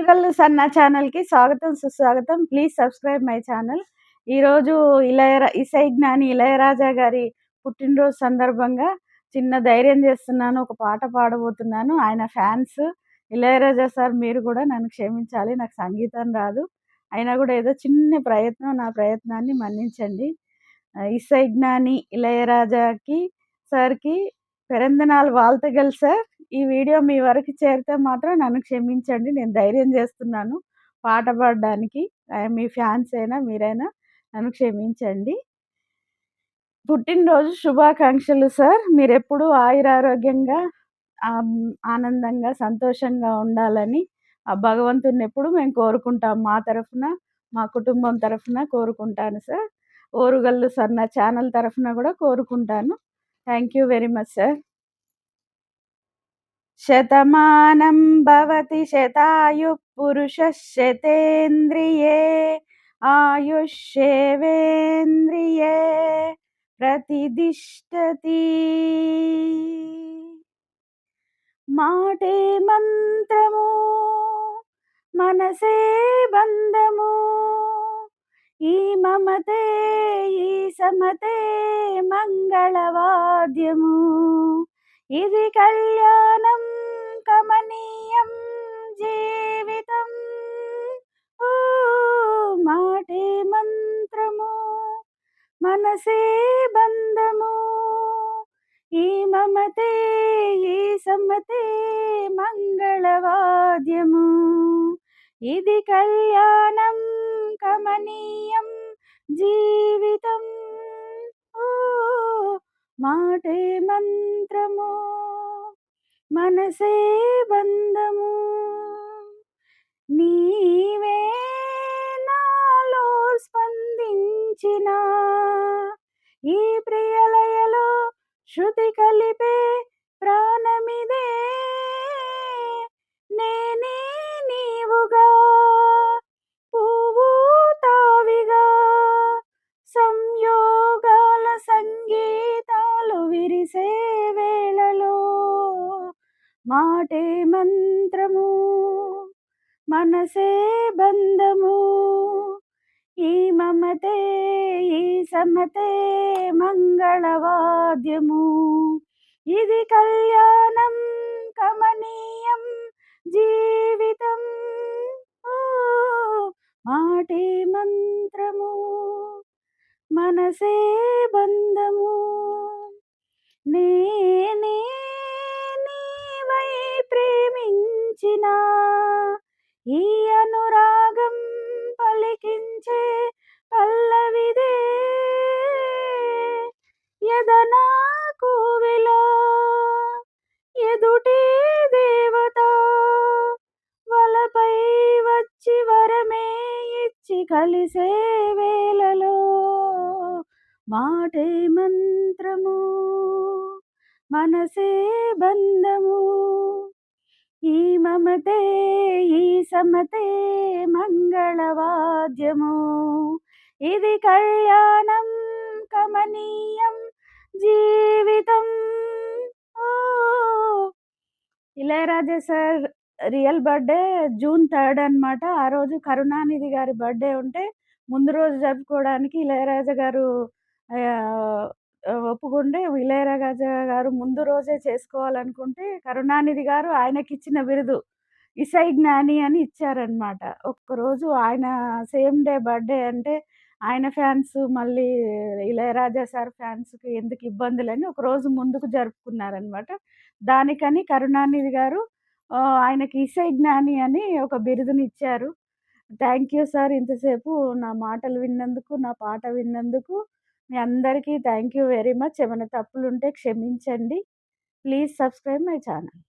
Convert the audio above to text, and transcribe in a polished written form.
ఓరుగల్లు సన్నా ఛానల్‌కి స్వాగతం, సుస్వాగతం. Please subscribe my channel. ఈరోజు ఇసై జ్ఞాని ఇళయరాజా గారి పుట్టినరోజు సందర్భంగా చిన్న ధైర్యం చేస్తున్నాను. ఒక పాట పాడబోతున్నాను. ఆయన ఫ్యాన్స్. ఇళయరాజా సార్ మీరు కూడా నన్ను క్షమించాలి. నాకు సంగీతం రాదు. అయినా కూడా ఏదో చిన్న ప్రయత్నం. నా ప్రయత్నాన్ని మన్నించండి. ఇసై జ్ఞాని ఇళయరాజాకి సార్‌కి పెరందనాలు வாழ்த்துகள் సార్. ఈ వీడియో మీ వరకు చేరితే మాత్రం నన్ను క్షమించండి. నేను ధైర్యం చేస్తున్నాను పాట పాడడానికి. మీ ఫ్యాన్స్ అయినా మీరైనా నన్ను క్షమించండి. పుట్టినరోజు శుభాకాంక్షలు సార్. మీరెప్పుడూ ఆయురారోగ్యంగా ఆనందంగా, సంతోషంగా ఉండాలని ఆ భగవంతుడినెప్పుడు మేము కోరుకుంటాం. మా తరఫున, మా కుటుంబం తరఫున కోరుకుంటాను సార్. ఓరుగల్లు సన్న ఛానల్ తరఫున కూడా కోరుకుంటాను. Thank you very much sir. Shatamanam Bhavati శతాయుః పురుషः శతేంద్రియే ఆయుష్యేవేంద్రియే ప్రతిదిష్టతి. మాటే మంత్రము మనసే బంధము ఈ మమతే ఈ సమతే మంగళవాద్యము ఇది కళ్యాణం కమనీయం జీవితం. ఓ మాటే మంత్రము మనసే బంధము ఈ మమతే ఈ సమతే మంగళవాద్యము ఇది కళ్యాణం కమనీయం జీవితం. ఓ మాటే మంత్రము మనసే బంధము నీవే నాలో స్పందించిన ఈ ప్రియలయలో శృతి కలిపే ప్రాణమిదే నేనే నీవుగా పువ్వు తావిగా సంయోగాల సంగీతాలు విరిసే వేళలో మాటే మంత్రము మనసే బంధము ఈ మమతే ఈ సమతే మంగళవాద్యము ఇది కళ్యాణం కమనీయం జీవితం. ఓ మాటే మంత్రము మనసే బంధము నేనే నీవై ప్రేమించిన ఈ అనురాగం పలికించే పల్లవిదే యదనా కోవెల ఎదుటే దేవత వలపై వచ్చి వరమే ఇచ్చి కలిసే వేళలో మాటే మంత్రము మనసే బంధము ఈ మమతే ఈ సమతే మంగళవాద్యము ఇది కళ్యాణం కమనీయం జీవితం. ఓ Ilaiyaraaja sir real birthday June 3 అనమాట. ఆ రోజు కరుణానిధి గారి బర్త్‌డే ఉంటే ముందు రోజు జరుపుకోవడానికి ఇళయరాజా గారు ఆహ్, ఒప్పుకుంటే ఇళయరాజా గారు ముందు రోజే చేసుకోవాలనుకుంటే కరుణానిధి గారు ఆయనకిచ్చిన బిరుదు ఇసై జ్ఞాని అని ఇచ్చారనమాట. ఒక్కరోజు ఆయన సేమ్ డే బర్త్‌డే అంటే ఆయన ఫ్యాన్స్ మళ్ళీ ఇళయరాజా సార్ ఫ్యాన్స్‌కి ఎందుకు ఇబ్బందులని ఒకరోజు ముందుకు జరుపుకున్నారనమాట. దానికని కరుణానిధి గారు ఆయనకి ఇసై జ్ఞాని అని ఒక బిరుదునిచ్చారు. Thank you sir. ఇంతసేపు నా మాటలు విన్నందుకు, నా పాట విన్నందుకు మీ అందరికీ థ్యాంక్ యూ వెరీ మచ్. ఏమైనా తప్పులుంటే క్షమించండి. Please subscribe my channel.